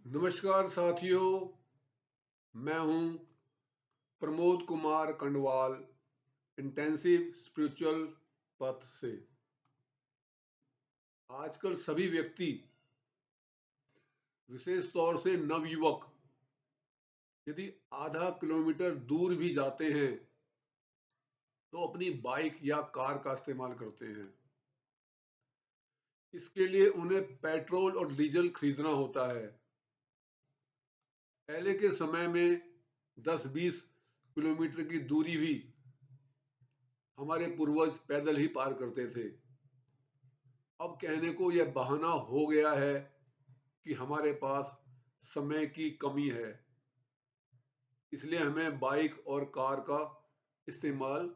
नमस्कार साथियों, मैं हूं प्रमोद कुमार कंडवाल इंटेंसिव स्पिरिचुअल पथ से। आजकल सभी व्यक्ति, विशेष तौर से नवयुवक, यदि आधा किलोमीटर दूर भी जाते हैं तो अपनी बाइक या कार का इस्तेमाल करते हैं। इसके लिए उन्हें पेट्रोल और डीजल खरीदना होता है। पहले के समय में 10-20 किलोमीटर की दूरी भी हमारे पूर्वज पैदल ही पार करते थे। अब कहने को यह बहाना हो गया है कि हमारे पास समय की कमी है, इसलिए हमें बाइक और कार का इस्तेमाल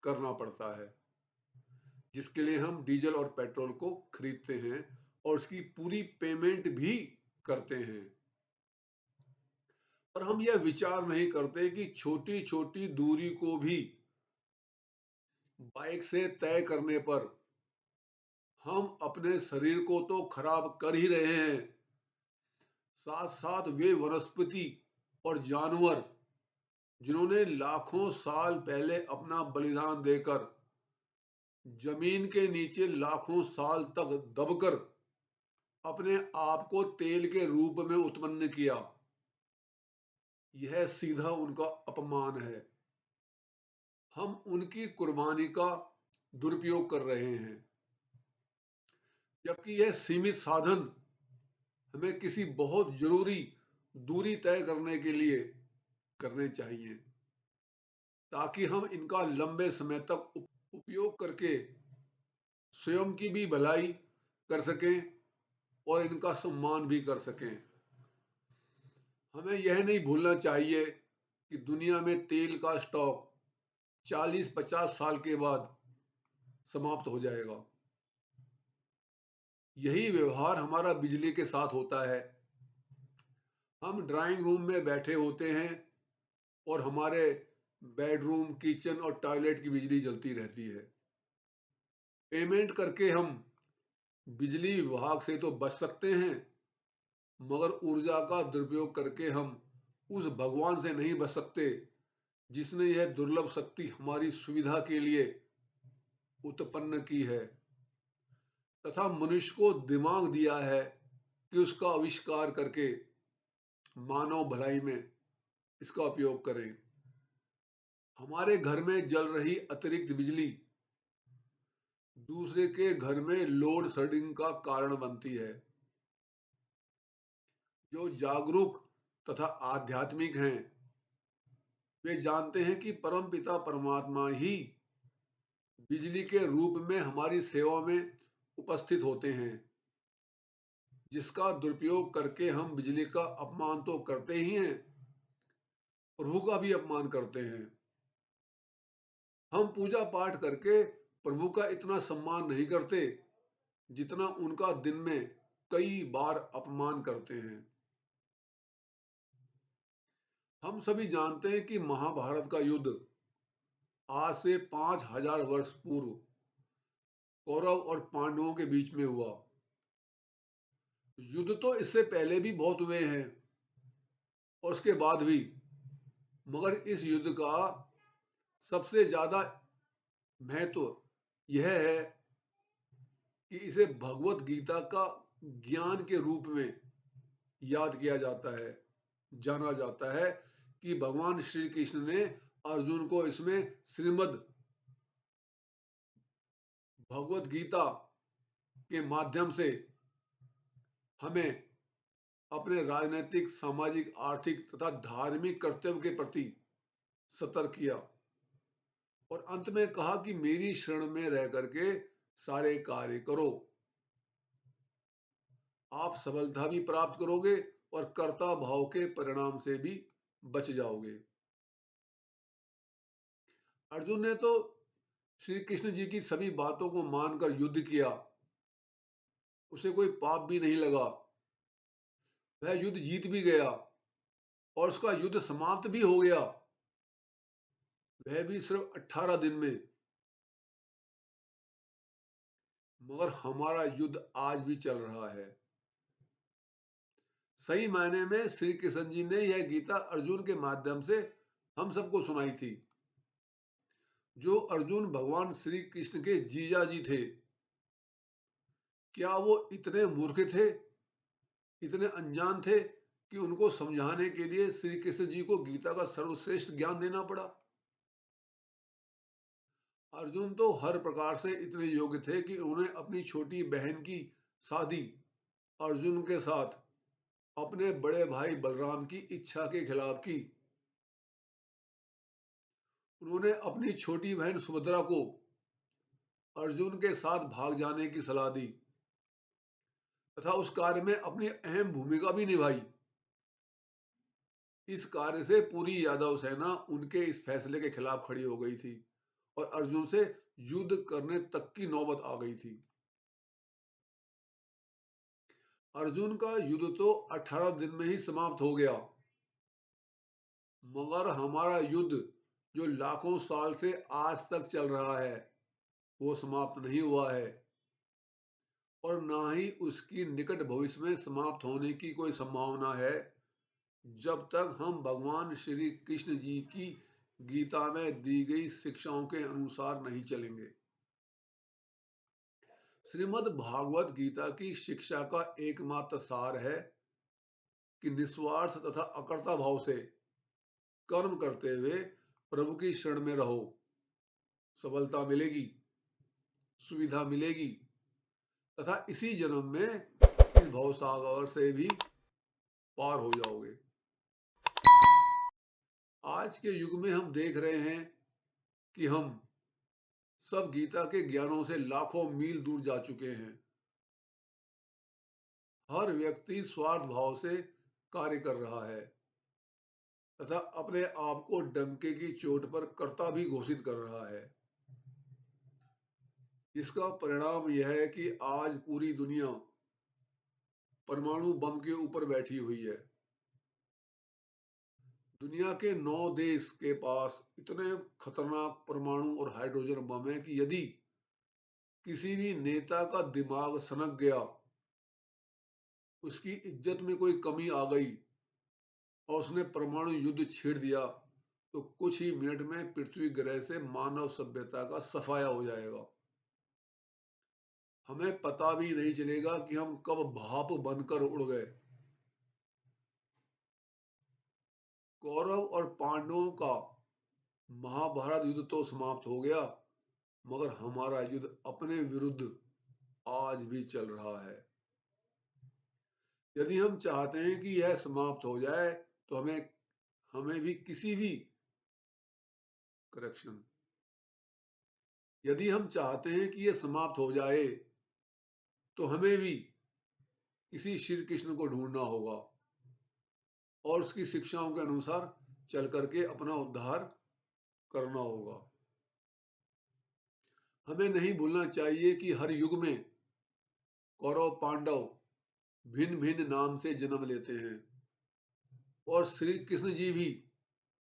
करना पड़ता है, जिसके लिए हम डीजल और पेट्रोल को खरीदते हैं और उसकी पूरी पेमेंट भी करते हैं। और हम यह विचार नहीं करते कि छोटी छोटी दूरी को भी बाइक से तय करने पर हम अपने शरीर को तो खराब कर ही रहे हैं, साथ साथ वे वनस्पति और जानवर जिन्होंने लाखों साल पहले अपना बलिदान देकर जमीन के नीचे लाखों साल तक दबकर अपने आप को तेल के रूप में उत्पन्न किया, यह सीधा उनका अपमान है। हम उनकी कुर्बानी का दुरुपयोग कर रहे हैं, जबकि यह सीमित साधन हमें किसी बहुत जरूरी दूरी तय करने के लिए करने चाहिए, ताकि हम इनका लंबे समय तक उपयोग करके स्वयं की भी भलाई कर सकें और इनका सम्मान भी कर सकें। हमें यह नहीं भूलना चाहिए कि दुनिया में तेल का स्टॉक 40-50 साल के बाद समाप्त हो जाएगा। यही व्यवहार हमारा बिजली के साथ होता है। हम ड्राइंग रूम में बैठे होते हैं और हमारे बेडरूम, किचन और टॉयलेट की बिजली जलती रहती है। पेमेंट करके हम बिजली विभाग से तो बच सकते हैं, मगर ऊर्जा का दुरुपयोग करके हम उस भगवान से नहीं बच सकते जिसने यह दुर्लभ शक्ति हमारी सुविधा के लिए उत्पन्न की है, तथा मनुष्य को दिमाग दिया है कि उसका आविष्कार करके मानव भलाई में इसका उपयोग करें। हमारे घर में जल रही अतिरिक्त बिजली दूसरे के घर में लोड शेडिंग का कारण बनती है। जो जागरूक तथा आध्यात्मिक हैं, वे जानते हैं कि परमपिता परमात्मा ही बिजली के रूप में हमारी सेवा में उपस्थित होते हैं, जिसका दुरुपयोग करके हम बिजली का अपमान तो करते ही हैं, प्रभु का भी अपमान करते हैं। हम पूजा पाठ करके प्रभु का इतना सम्मान नहीं करते जितना उनका दिन में कई बार अपमान करते हैं। हम सभी जानते हैं कि महाभारत का युद्ध आज से 5000 वर्ष पूर्व कौरव और पांडवों के बीच में हुआ। युद्ध तो इससे पहले भी बहुत हुए हैं और उसके बाद भी, मगर इस युद्ध का सबसे ज्यादा महत्व यह है कि इसे भगवत गीता का ज्ञान के रूप में याद किया जाता है, जाना जाता है कि भगवान श्री कृष्ण ने अर्जुन को इसमें श्रीमद् भगवत गीता के माध्यम से हमें अपने राजनैतिक, सामाजिक, आर्थिक तथा धार्मिक कर्तव्य के प्रति सतर्क किया और अंत में कहा कि मेरी शरण में रह करके सारे कार्य करो, आप सफलता भी प्राप्त करोगे और कर्ता भाव के परिणाम से भी बच जाओगे। अर्जुन ने तो श्री कृष्ण जी की सभी बातों को मानकर युद्ध किया, उसे कोई पाप भी नहीं लगा, वह युद्ध जीत भी गया और उसका युद्ध समाप्त भी हो गया, वह भी सिर्फ 18 दिन में। मगर हमारा युद्ध आज भी चल रहा है। सही मायने में श्री कृष्ण जी ने यह गीता अर्जुन के माध्यम से हम सबको सुनाई थी। जो अर्जुन भगवान श्री कृष्ण के जीजा जी थे, क्या वो इतने मूर्ख थे, इतने अनजान थे कि उनको समझाने के लिए श्री कृष्ण जी को गीता का सर्वश्रेष्ठ ज्ञान देना पड़ा? अर्जुन तो हर प्रकार से इतने योग्य थे कि उन्होंने अपनी छोटी बहन की शादी अर्जुन के साथ अपने बड़े भाई बलराम की इच्छा के खिलाफ की। उन्होंने अपनी छोटी बहन सुभद्रा को अर्जुन के साथ भाग जाने की सलाह दी तथा उस कार्य में अपनी अहम भूमिका भी निभाई। इस कार्य से पूरी यादव सेना उनके इस फैसले के खिलाफ खड़ी हो गई थी और अर्जुन से युद्ध करने तक की नौबत आ गई थी। अर्जुन का युद्ध तो 18 दिन में ही समाप्त हो गया, मगर हमारा युद्ध जो लाखों साल से आज तक चल रहा है वो समाप्त नहीं हुआ है और ना ही उसकी निकट भविष्य में समाप्त होने की कोई संभावना है, जब तक हम भगवान श्री कृष्ण जी की गीता में दी गई शिक्षाओं के अनुसार नहीं चलेंगे। श्रीमद् भागवत गीता की शिक्षा का एकमात्र सार है कि निस्वार्थ तथा अकर्ता भाव से कर्म करते हुए प्रभु की शरण में रहो। सफलता मिलेगी, सुविधा मिलेगी तथा इसी जन्म में इस भवसागर से भी पार हो जाओगे। आज के युग में हम देख रहे हैं कि हम सब गीता के ज्ञानों से लाखों मील दूर जा चुके हैं। हर व्यक्ति स्वार्थ भाव से कार्य कर रहा है तथा अपने आप को डंके की चोट पर कर्ता भी घोषित कर रहा है। इसका परिणाम यह है कि आज पूरी दुनिया परमाणु बम के ऊपर बैठी हुई है। दुनिया के 9 देश के पास इतने खतरनाक परमाणु और हाइड्रोजन बम है कि यदि किसी भी नेता का दिमाग सनक गया, उसकी इज्जत में कोई कमी आ गई और उसने परमाणु युद्ध छेड़ दिया तो कुछ ही मिनट में पृथ्वी ग्रह से मानव सभ्यता का सफाया हो जाएगा। हमें पता भी नहीं चलेगा कि हम कब भाप बनकर उड़ गए। कौरव और पांडवों का महाभारत युद्ध तो समाप्त हो गया, मगर हमारा युद्ध अपने विरुद्ध आज भी चल रहा है। यदि हम चाहते हैं कि यह समाप्त हो जाए तो हमें हमें भी किसी भी करेक्शन यदि हम चाहते हैं कि यह समाप्त हो जाए तो हमें भी किसी श्री कृष्ण को ढूंढना होगा और उसकी शिक्षाओं के अनुसार चल करके अपना उद्धार करना होगा। हमें नहीं भूलना चाहिए कि हर युग में कौरव पांडव भिन्न भिन्न नाम से जन्म लेते हैं और श्री कृष्ण जी भी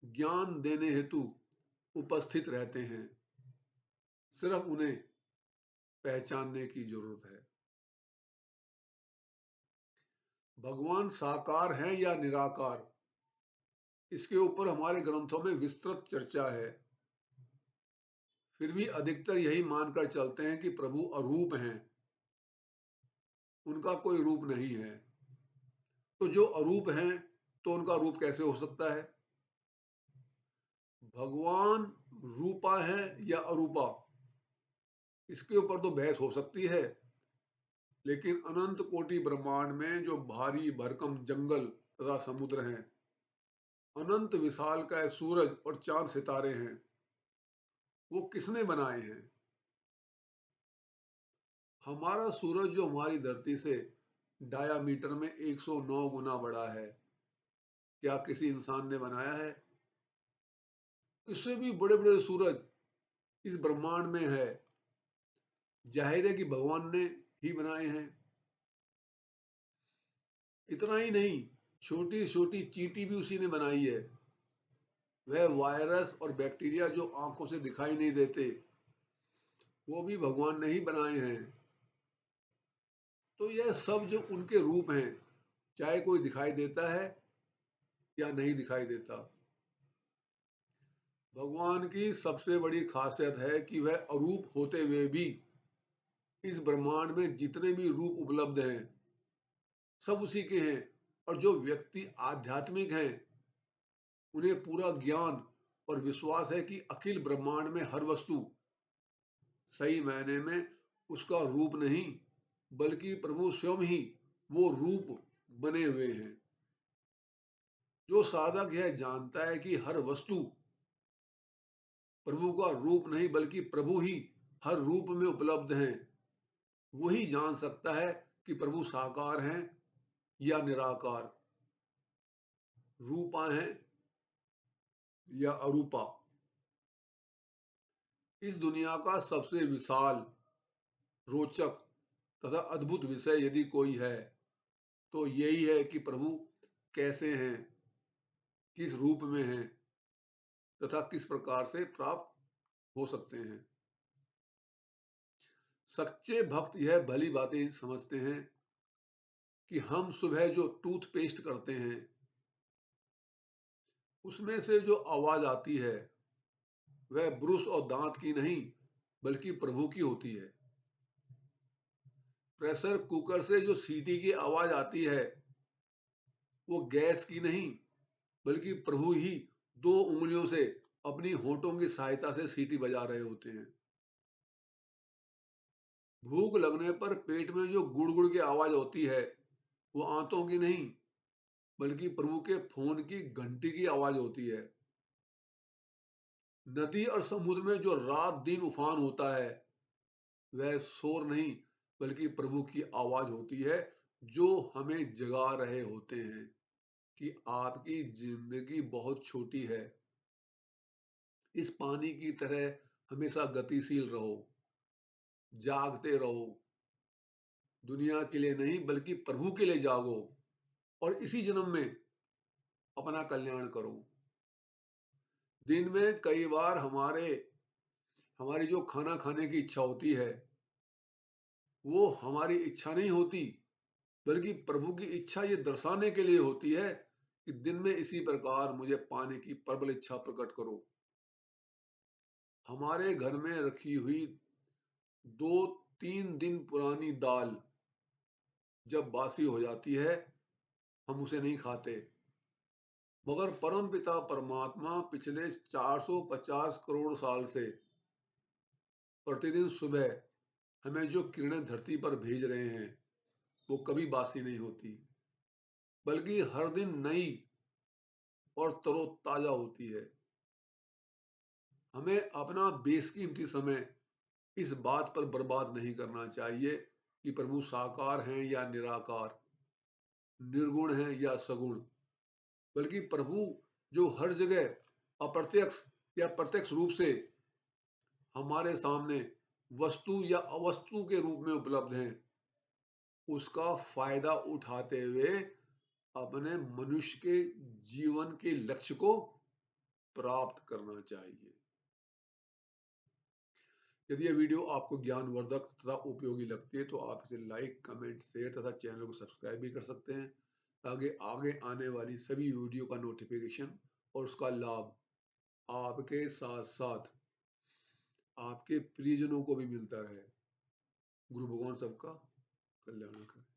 ज्ञान देने हेतु उपस्थित रहते हैं। सिर्फ उन्हें पहचानने की जरूरत है। भगवान साकार हैं या निराकार, इसके ऊपर हमारे ग्रंथों में विस्तृत चर्चा है। फिर भी अधिकतर यही मानकर चलते हैं कि प्रभु अरूप हैं, उनका कोई रूप नहीं है। तो जो अरूप हैं तो उनका रूप कैसे हो सकता है? भगवान रूपा है या अरूपा, इसके ऊपर तो बहस हो सकती है, लेकिन अनंत कोटि ब्रह्मांड में जो भारी भरकम जंगल तथा समुद्र हैं, अनंत विशाल का सूरज और चांद सितारे हैं, वो किसने बनाए हैं? हमारा सूरज जो हमारी धरती से डायामीटर में 109 गुना बड़ा है, क्या किसी इंसान ने बनाया है? इससे भी बड़े बड़े सूरज इस ब्रह्मांड में है, जाहिर है कि भगवान ने ही बनाए हैं। इतना ही नहीं, छोटी छोटी चींटी भी उसी ने बनाई है। वह वायरस और बैक्टीरिया जो आंखों से दिखाई नहीं देते, वो भी भगवान ने ही बनाए हैं। तो यह सब जो उनके रूप हैं, चाहे कोई दिखाई देता है या नहीं दिखाई देता। भगवान की सबसे बड़ी खासियत है कि वह अरूप होते हुए भी इस ब्रह्मांड में जितने भी रूप उपलब्ध हैं सब उसी के हैं। और जो व्यक्ति आध्यात्मिक हैं उन्हें पूरा ज्ञान और विश्वास है कि अखिल ब्रह्मांड में हर वस्तु सही मायने में उसका रूप नहीं बल्कि प्रभु स्वयं ही वो रूप बने हुए हैं। जो साधक यह जानता है कि हर वस्तु प्रभु का रूप नहीं बल्कि प्रभु ही हर रूप में उपलब्ध हैं, वही जान सकता है कि प्रभु साकार हैं या निराकार, रूपा हैं या अरूपा। इस दुनिया का सबसे विशाल, रोचक तथा अद्भुत विषय यदि कोई है तो यही है कि प्रभु कैसे हैं, किस रूप में हैं तथा किस प्रकार से प्राप्त हो सकते हैं। सच्चे भक्त यह भली बातें समझते हैं कि हम सुबह जो टूथपेस्ट करते हैं उसमें से जो आवाज आती है वह ब्रुश और दांत की नहीं बल्कि प्रभु की होती है। प्रेशर कुकर से जो सीटी की आवाज आती है वो गैस की नहीं बल्कि प्रभु ही दो उंगलियों से अपनी होठों की सहायता से सीटी बजा रहे होते हैं। भूख लगने पर पेट में जो गुड़ की आवाज होती है वो आंतों की नहीं बल्कि प्रभु के फोन की घंटी की आवाज होती है। नदी और समुद्र में जो रात दिन उफान होता है वह शोर नहीं बल्कि प्रभु की आवाज होती है जो हमें जगा रहे होते हैं कि आपकी जिंदगी बहुत छोटी है, इस पानी की तरह हमेशा गतिशील रहो, जागते रहो, दुनिया के लिए नहीं बल्कि प्रभु के लिए जागो और इसी जन्म में अपना कल्याण करो। दिन में कई बार हमारी जो खाना खाने की इच्छा होती है वो हमारी इच्छा नहीं होती बल्कि प्रभु की इच्छा ये दर्शाने के लिए होती है कि दिन में इसी प्रकार मुझे पाने की प्रबल इच्छा प्रकट करो। हमारे घर में रखी हुई 2-3 दिन पुरानी दाल जब बासी हो जाती है हम उसे नहीं खाते, मगर परम पिता परमात्मा पिछले 450 करोड़ साल से प्रतिदिन सुबह हमें जो किरणें धरती पर भेज रहे हैं वो कभी बासी नहीं होती बल्कि हर दिन नई और तरोताजा होती है। हमें अपना बेशकीमती समय इस बात पर बर्बाद नहीं करना चाहिए कि प्रभु साकार हैं या निराकार, निर्गुण हैं या सगुण, बल्कि प्रभु जो हर जगह अप्रत्यक्ष या प्रत्यक्ष रूप से हमारे सामने वस्तु या अवस्तु के रूप में उपलब्ध हैं उसका फायदा उठाते हुए अपने मनुष्य के जीवन के लक्ष्य को प्राप्त करना चाहिए। यदि यह वीडियो आपको ज्ञानवर्धक तथा उपयोगी लगती है तो आप इसे लाइक, कमेंट, शेयर तथा चैनल को सब्सक्राइब भी कर सकते हैं ताकि आगे आने वाली सभी वीडियो का नोटिफिकेशन और उसका लाभ आपके साथ साथ आपके प्रियजनों को भी मिलता रहे। गुरु भगवान सबका कल्याण करे।